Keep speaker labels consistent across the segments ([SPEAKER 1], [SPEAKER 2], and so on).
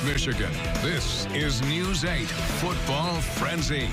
[SPEAKER 1] Michigan, this is News 8 Football Frenzy.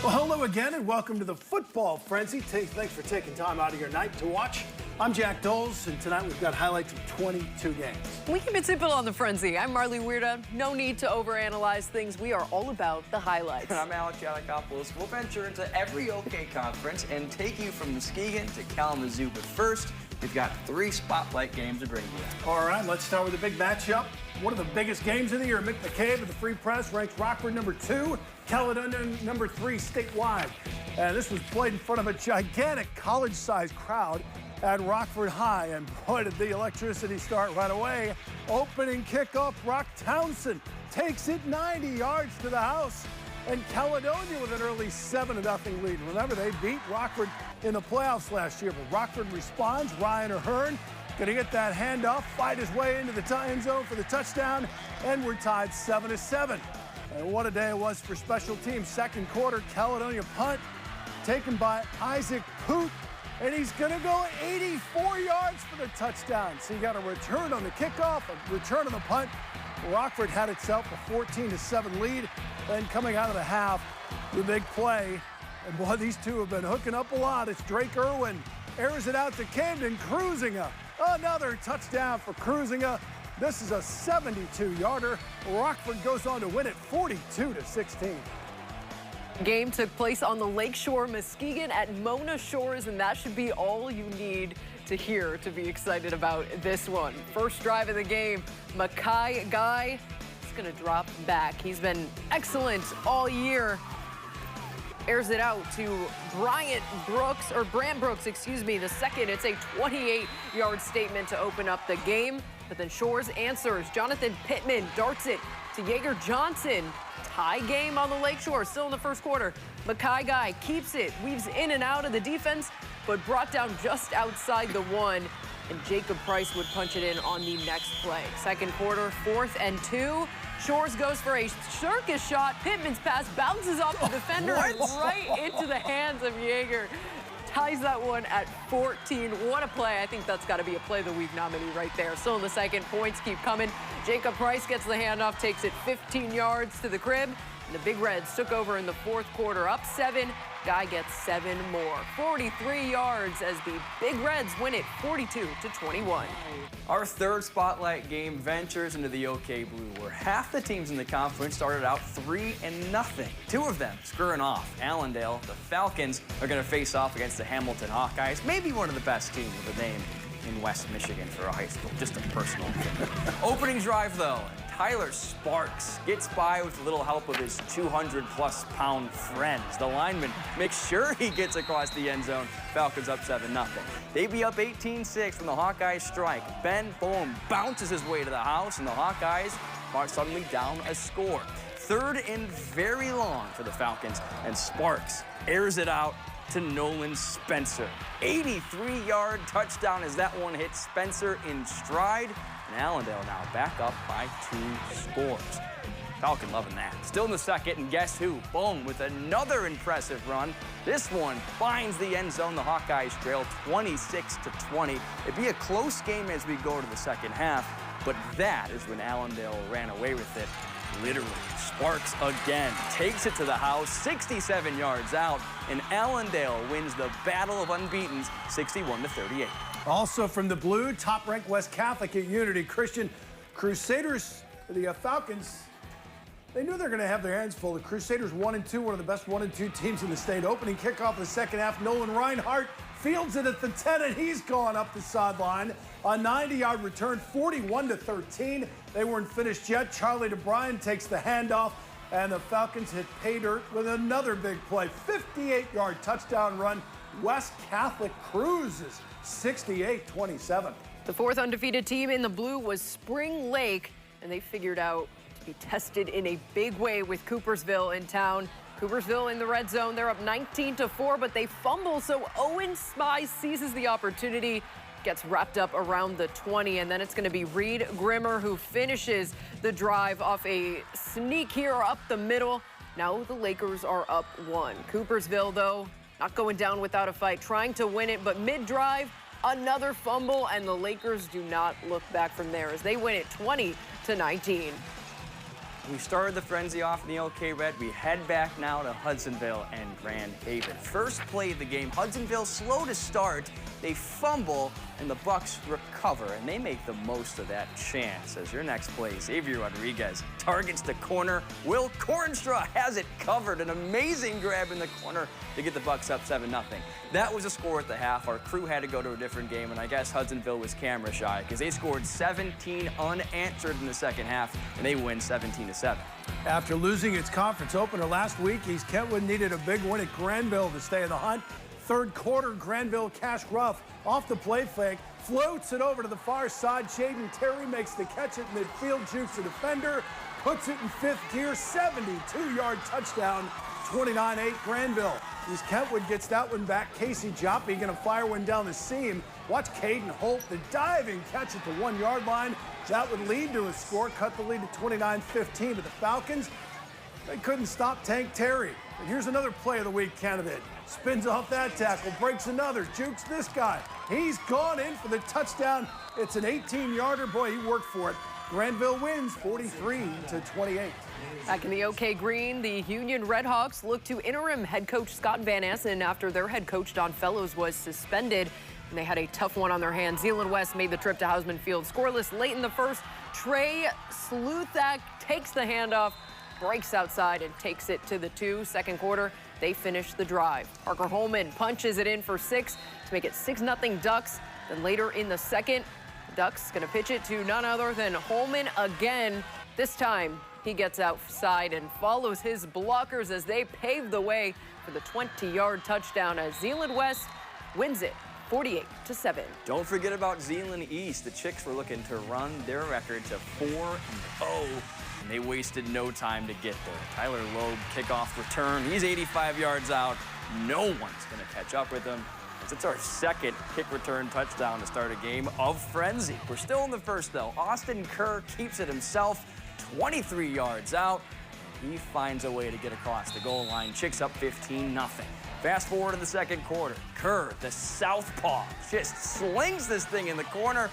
[SPEAKER 2] Well, hello again and welcome to the Football Frenzy. Thanks for taking time out of your night to watch. I'm Jack Doles, and tonight we've got highlights of 22 games.
[SPEAKER 3] We keep it simple on the Frenzy. I'm Marley Weirda. No need to overanalyze things. We are all about the highlights.
[SPEAKER 4] And I'm Alec Giannakopoulos. We'll venture into every OK conference and take you from Muskegon to Kalamazoo. But first, we've got 3 spotlight games to bring you.
[SPEAKER 2] All right, let's start with the big matchup. One of the biggest games of the year. Mick McCabe of the Free Press ranks Rockford number 2, Caledonia number 3 statewide. And this was played in front of a gigantic college-sized crowd at Rockford High, and boy, did the electricity start right away. Opening kickoff, Rock Townsend takes it 90 yards to the house, and Caledonia with an early 7-0 lead. Remember, they beat Rockford in the playoffs last year, but Rockford responds. Ryan Ahern gonna get that handoff, fight his way into the end zone for the touchdown, and we're tied 7-7. And what a day it was for special teams. Second quarter, Caledonia punt taken by Isaac Poot, and he's going to go 84 yards for the touchdown. So you got a return on the kickoff, a return on the punt. Rockford had itself a 14-7 lead. Then coming out of the half, the big play. And boy, these two have been hooking up a lot. It's Drake Irwin, airs it out to Camden Cruisinga. Another touchdown for Cruisinga. This is a 72-yarder. Rockford goes on to win it 42-16.
[SPEAKER 3] Game took place on the Lakeshore Muskegon at Mona Shores, and that should be all you need to hear to be excited about this one. First drive of the game, Mackay Guy is going to drop back. He's been excellent all year. Airs it out to Brant Brooks, excuse me, the second. It's a 28-yard statement to open up the game. But then Shores answers. Jonathan Pittman darts it to Yeager Johnson. Tie game on the Lakeshore, still in the first quarter. Mackay Guy keeps it, weaves in and out of the defense, but brought down just outside the 1. And Jacob Price would punch it in on the next play. Second quarter, 4th and 2. Shores goes for a circus shot. Pittman's pass bounces off the defender and right into the hands of Yeager. Ties that one at 14. What a play. I think that's got to be a Play of the Week nominee right there. Still in the second, points keep coming. Jacob Price gets the handoff, takes it 15 yards to the crib. And the Big Reds took over in the fourth quarter, up 7. Guy gets 7 more. 43 yards as the Big Reds win it 42-21.
[SPEAKER 4] Our third spotlight game ventures into the OK Blue, where half the teams in the conference started out 3-0. 2 of them screwing off. Allendale, the Falcons, are going to face off against the Hamilton Hawkeyes, maybe one of the best teams with a name in West Michigan for a high school, just a personal opinion. Opening drive, though, Tyler Sparks gets by with a little help of his 200-plus-pound friends. The lineman makes sure he gets across the end zone. Falcons up 7-0. They be up 18-6 when the Hawkeyes strike. Ben Bohm bounces his way to the house, and the Hawkeyes are suddenly down a score. 3rd and very long for the Falcons, and Sparks airs it out to Nolan Spencer. 83-yard touchdown as that one hits Spencer in stride. And Allendale now back up by 2 scores. Falcon loving that. Still in the second, and guess who? Boom, with another impressive run. This one finds the end zone. The Hawkeyes trail 26-20. It'd be a close game as we go to the second half, but that is when Allendale ran away with it. Literally, Sparks again takes it to the house, 67 yards out, and Allendale wins the Battle of Unbeatens, 61-38.
[SPEAKER 2] Also from the blue, top-ranked West Catholic at Unity Christian. Crusaders, the Falcons, they knew they were going to have their hands full. The Crusaders 1-2, one of the best 1-2 teams in the state. Opening kickoff of the second half, Nolan Reinhardt fields it at the 10, and he's gone up the sideline. A 90-yard return, 41-13. They weren't finished yet. Charlie DeBryan takes the handoff, and the Falcons hit pay dirt with another big play. 58-yard touchdown run. West Catholic cruises 68-27.
[SPEAKER 3] The 4th undefeated team in the blue was Spring Lake, and they figured out to be tested in a big way with Coopersville in town. Coopersville in the red zone. They're up 19-4, but they fumble, so Owen Spy seizes the opportunity, gets wrapped up around the 20, and then it's going to be Reed Grimmer who finishes the drive off a sneak here up the middle. Now the Lakers are up 1. Coopersville, though, not going down without a fight, trying to win it, but mid-drive, Another fumble, and the Lakers do not look back from there as they win it 20-19.
[SPEAKER 4] We started the frenzy off in the OK Red. We head back now to Hudsonville and Grand Haven. First play of the game, Hudsonville slow to start. They fumble, and the Bucks recover, and they make the most of that chance. As your next play, Xavier Rodriguez targets the corner. Will Cornstra has it covered. An amazing grab in the corner to get the Bucks up 7-0. That was a score at the half. Our crew had to go to a different game, and I guess Hudsonville was camera shy because they scored 17 unanswered in the second half, and they win 17-7.
[SPEAKER 2] After losing its conference opener last week, Kentwood needed a big win at Grandville to stay in the hunt. Third quarter, Grandville cash ruff off the play fake, floats it over to the far side. Jaden Terry makes the catch at midfield, jukes the defender, puts it in fifth gear, 72-yard touchdown, 29-8 Grandville. Kentwood gets that one back. Casey Joppy gonna fire one down the seam. Watch Caden Holt, the diving catch at the 1-yard line. That would lead to a score, cut the lead to 29-15 to the Falcons. They couldn't stop Tank Terry. And here's another play of the week candidate. Spins off that tackle, breaks another, jukes this guy. He's gone in for the touchdown. It's an 18-yarder. Boy, he worked for it. Grandville wins 43-28.
[SPEAKER 3] Back in the OK Green, the Union Redhawks look to interim head coach Scott Van Assen after their head coach Don Fellows was suspended. And they had a tough one on their hands. Zeeland West made the trip to Hausman Field scoreless late in the first. Trey Sluthak takes the handoff, breaks outside and takes it to the 2. Second quarter, they finish the drive. Parker Holman punches it in for 6 to make it 6-0 Ducks. Then later in the second, Ducks gonna pitch it to none other than Holman again. This time, he gets outside and follows his blockers as they pave the way for the 20-yard touchdown as Zeeland West wins it 48-7.
[SPEAKER 4] Don't forget about Zeeland East. The Chicks were looking to run their record to 4-0, and they wasted no time to get there. Tyler Loeb, kickoff return. He's 85 yards out. No one's going to catch up with him. It's our second kick return touchdown to start a game of frenzy. We're still in the first, though. Austin Kerr keeps it himself, 23 yards out. He finds a way to get across the goal line. Chicks up 15-0. Fast forward to the second quarter. Kerr, the southpaw, just slings this thing in the corner.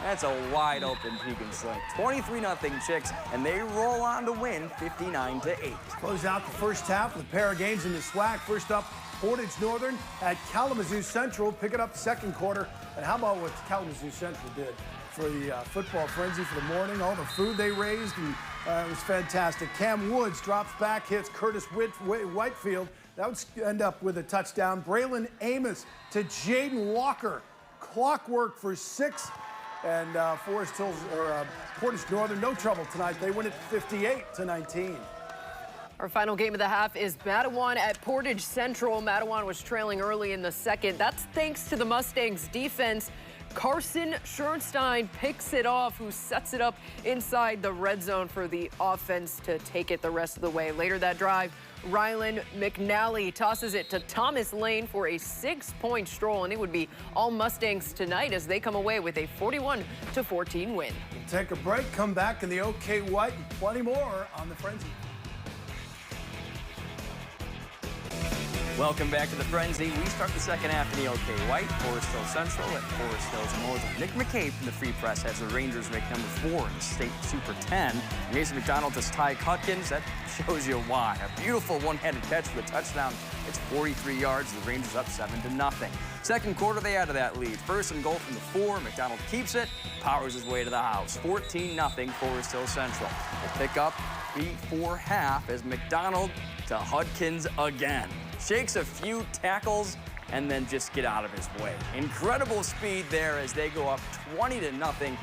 [SPEAKER 4] That's a wide open peek and sling. 23-0 Chicks, and they roll on to win 59-8.
[SPEAKER 2] Close out the first half with a pair of games in the SWAC. First up, Portage Northern at Kalamazoo Central, picking up the second quarter. And how about what Kalamazoo Central did for the football frenzy for the morning? All the food they raised, and it was fantastic. Cam Woods drops back, hits Curtis Whitefield. That would end up with a touchdown. Braylon Amos to Jaden Walker. Clockwork for 6. And Portage Northern, no trouble tonight. They win it 58-19.
[SPEAKER 3] Our final game of the half is Mattawan at Portage Central. Mattawan was trailing early in the second. That's thanks to the Mustangs' defense. Carson Schoenstein picks it off, who sets it up inside the red zone for the offense to take it the rest of the way. Later that drive, Rylan McNally tosses it to Thomas Lane for a 6-point stroll, and it would be all Mustangs tonight as they come away with a 41-14 win.
[SPEAKER 2] Take a break, come back in the OK White, and plenty more on the Frenzy.
[SPEAKER 4] Welcome back to the Frenzy. We start the second half in the OK White. Forest Hill Central at Forest Hills Northern. Nick McCabe from the Free Press has the Rangers make number 4 in the state Super 10. Mason McDonald to Ty Hutkins. That shows you why. A beautiful one-handed catch for the touchdown. It's 43 yards. The Rangers up 7-0. Second quarter, they added that lead. First and goal from the 4. McDonald keeps it, powers his way to the house. 14-0 Forest Hill Central. They pick up before half as McDonald to Hutkins again. Shakes a few tackles and then just get out of his way. Incredible speed there as they go up 20-0, and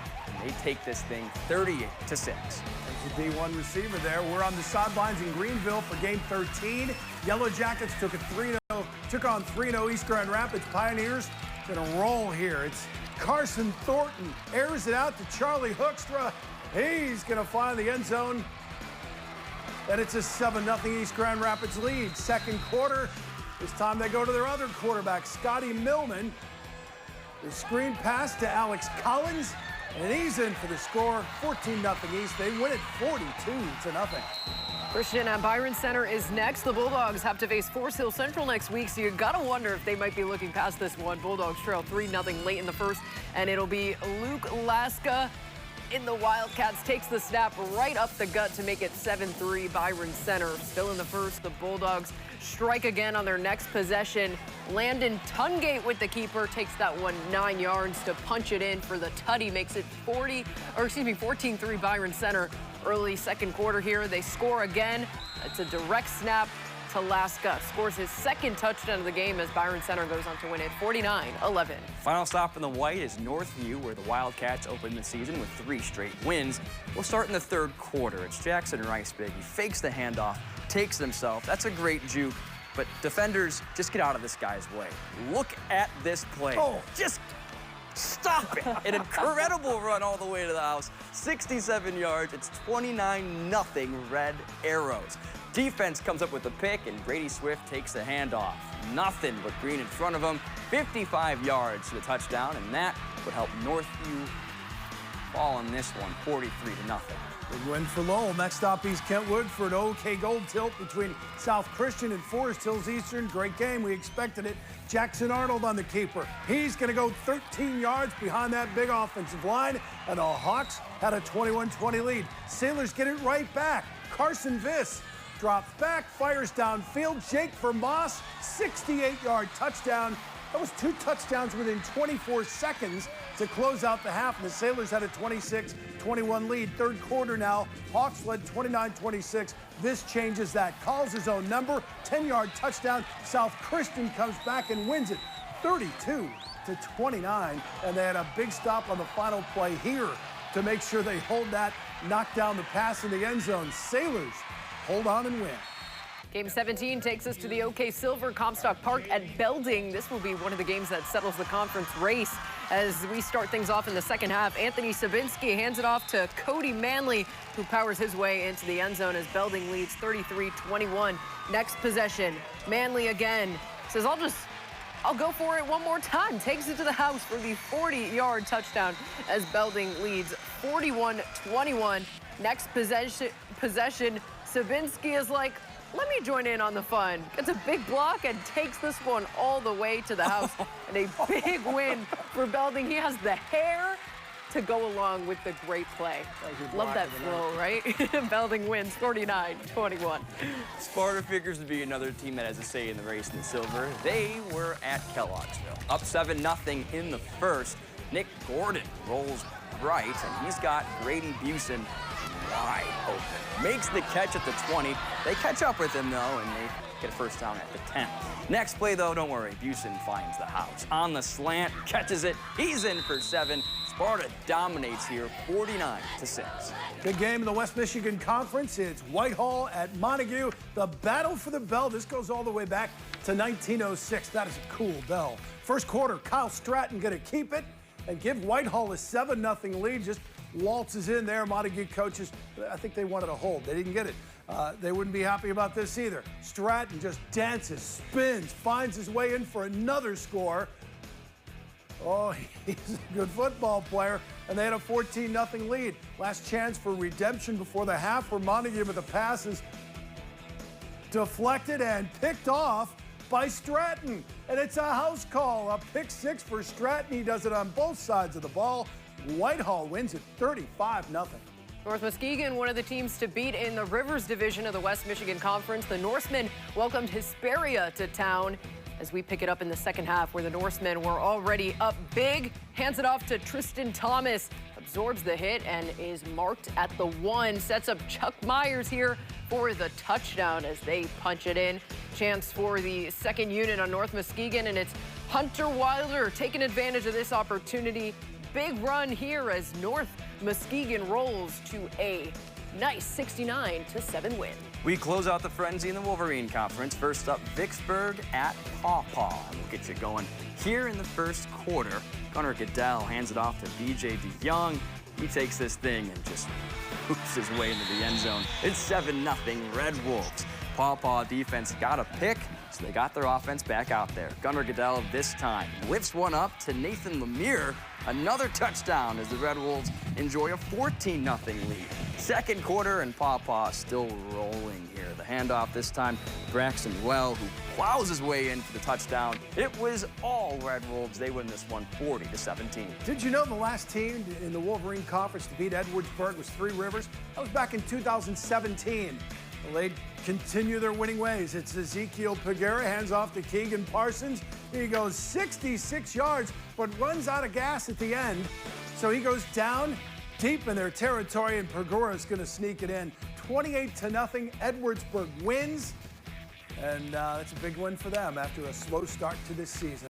[SPEAKER 4] they take this thing 38-6.
[SPEAKER 2] There's a D1 receiver there. We're on the sidelines in Greenville for game 13. Yellow Jackets took on 3-0 East Grand Rapids Pioneers. Gonna roll here. It's Carson Thornton, airs it out to Charlie Hookstra. He's gonna find the end zone. And it's a 7-0 East Grand Rapids lead. Second quarter, this time they go to their other quarterback, Scotty Millman. The screen pass to Alex Collins, and he's in for the score, 14-0 East. They win it 42-0.
[SPEAKER 3] Christian at Byron Center is next. The Bulldogs have to face Forest Hill Central next week, so you gotta wonder if they might be looking past this one. Bulldogs trail 3-0 late in the first, and it'll be Luke Laska in the Wildcats. Takes the snap right up the gut to make it 7-3 Byron Center. Still in the first, the Bulldogs strike again on their next possession. Landon Tungate with the keeper, takes that one 9 yards to punch it in for the tutty. Makes it 14-3 Byron Center. Early second quarter here, they score again. It's a direct snap to Laska. Scores his second touchdown of the game as Byron Center goes on to win it 49-11.
[SPEAKER 4] Final stop in the white is Northview, where the Wildcats opened the season with 3 straight wins. We'll start in the third quarter. It's Jackson Rice-Big. He fakes the handoff, takes it himself. That's a great juke, but defenders, just get out of this guy's way. Look at this play.
[SPEAKER 2] Oh.
[SPEAKER 4] Just stop it. An incredible run all the way to the house. 67 yards. It's 29-0 Red Arrows. Defense comes up with a pick, and Brady Swift takes the handoff. Nothing but green in front of him. 55 yards to the touchdown, and that would help Northview fall in this one, 43-0.
[SPEAKER 2] Big win for Lowell. Next stop, East Kentwood for an OK Gold tilt between South Christian and Forest Hills Eastern. Great game. We expected it. Jackson Arnold on the keeper. He's going to go 13 yards behind that big offensive line, and the Hawks had a 21-20 lead. Sailors get it right back. Carson Viss drops back, fires downfield. Jake Vermoss, 68-yard touchdown. That was 2 touchdowns within 24 seconds to close out the half. And the Sailors had a 26-21 lead. Third quarter now, Hawks led 29-26. This changes that. Calls his own number, 10-yard touchdown. South Christian comes back and wins it 32-29. And they had a big stop on the final play here to make sure they hold that, knock down the pass in the end zone. Sailors hold on and win.
[SPEAKER 3] Game 17 takes us to the OK Silver Comstock Park at Belding. This will be one of the games that settles the conference race. As we start things off in the second half, Anthony Sabinski hands it off to Cody Manley, who powers his way into the end zone as Belding leads 33-21. Next possession, Manley again says, I'll go for it one more time. Takes it to the house for the 40-yard touchdown as Belding leads 41-21. Next possession, Sabinski is like, let me join in on the fun. Gets a big block and takes this one all the way to the house. And a big win for Belding. He has the hair to go along with the great play. Love that flow, right? Belding wins 49-21.
[SPEAKER 4] Sparta figures to be another team that has a say in the race in the silver. They were at Kelloggsville. Up 7-0 in the first. Nick Gordon rolls right, and he's got Grady Busen wide open. Makes the catch at the 20. They catch up with him, though, and they get a first down at the 10. Next play, though, don't worry. Busen finds the house. On the slant, catches it. He's in for 7. Sparta dominates here, 49-6.
[SPEAKER 2] Big game in the West Michigan Conference. It's Whitehall at Montague. The battle for the bell. This goes all the way back to 1906. That is a cool bell. First quarter, Kyle Stratton going to keep it and give Whitehall a 7-0 lead. Just waltzes in there. Montague coaches, I think they wanted a hold. They didn't get it. They wouldn't be happy about this either. Stratton just dances, spins, finds his way in for another score. Oh, he's a good football player. And they had a 14-0 lead. Last chance for redemption before the half for Montague, but the pass is deflected and picked off by Stratton. And it's a house call, a pick 6 for Stratton. He does it on both sides of the ball. Whitehall wins it 35-0.
[SPEAKER 3] North Muskegon, one of the teams to beat in the Rivers Division of the West Michigan Conference. The Norsemen welcomed Hesperia to town as we pick it up in the second half, where the Norsemen were already up big. Hands it off to Tristan Thomas. Absorbs the hit and is marked at the 1. Sets up Chuck Myers here for the touchdown as they punch it in. Chance for the second unit on North Muskegon, and it's Hunter Wilder taking advantage of this opportunity. Big run here as North Muskegon rolls to a nice 69-7 win.
[SPEAKER 4] We close out the frenzy in the Wolverine Conference. First up, Vicksburg at Paw Paw. And we'll get you going here in the first quarter. Gunnar Goodell hands it off to B.J. DeYoung. He takes this thing and just hoops his way into the end zone. It's 7-0 Red Wolves. Paw Paw defense got a pick, So they got their offense back out there. Gunnar Goodell this time lifts one up to Nathan Lemire. Another touchdown as the Red Wolves enjoy a 14-0 lead. Second quarter, and Paw Paw still rolling here. The handoff this time, Braxton Well, who plows his way in for the touchdown. It was all Red Wolves. They win this one 40-17.
[SPEAKER 2] Did you know the last team in the Wolverine Conference to beat Edwardsburg was Three Rivers? That was back in 2017. Well, they continue their winning ways. It's Ezekiel Pagura, hands off to Keegan Parsons. He goes 66 yards, but runs out of gas at the end. So he goes down deep in their territory, and Pagura is going to sneak it in. 28-0, Edwardsburg wins. And that's a big win for them after a slow start to this season.